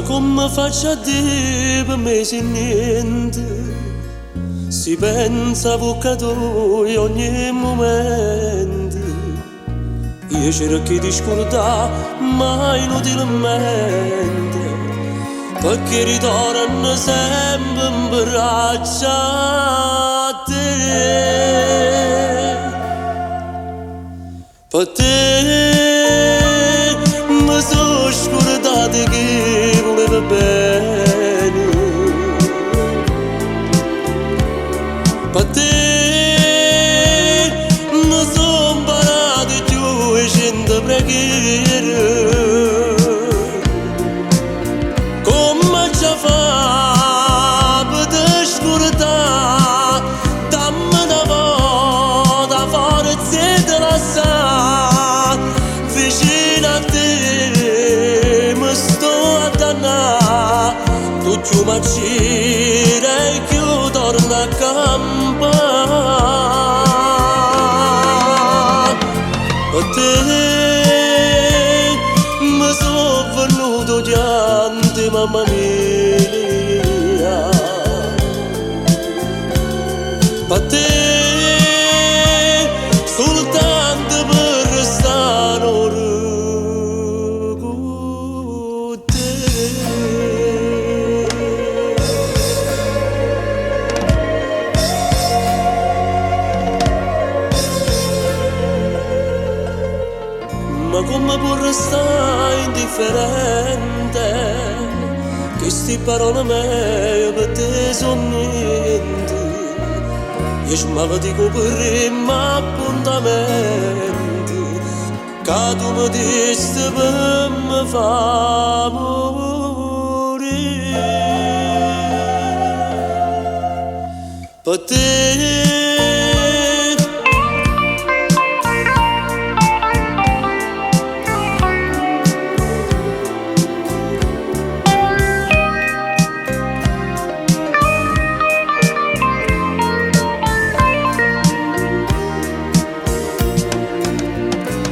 Ma come faccio a dire per me se niente si pensa a tu in ogni momento? Io cerco di scordare ma inutilmente, perché ritorno sempre in braccia a te. Per te mi sono scordato che voleva bene, per te mi sono imparato più e cento preghiere. Come ci fa per te scordare, dammi una volta forza e te la sa, vicino a te mi sto a dannare, tu giù mi gira e io torno a campare. Per te mi sono venuto pianti, mamma mia. Per te soltanto per restare ora con te. Ma come può restare indifferente? Che sti parole mie per te sono niente. Io mi dico per ma appuntamenti, che tu mi disti per me fa morire. Per te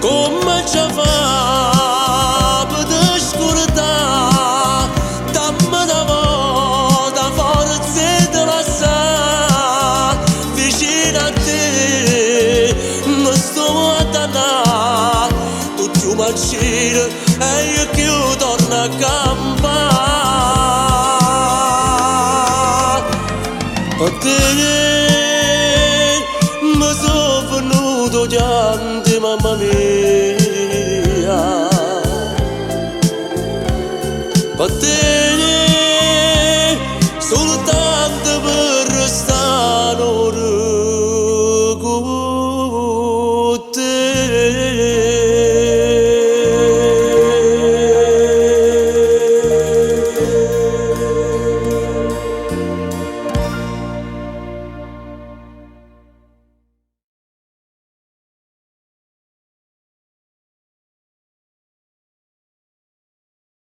come ci fa per te scordare, dammi una volta forza e te la sa, vicino a te mi sto a dannare, tu più mi gira e io che torno a campare. Per te mi sono venuto pianti, mamma mia.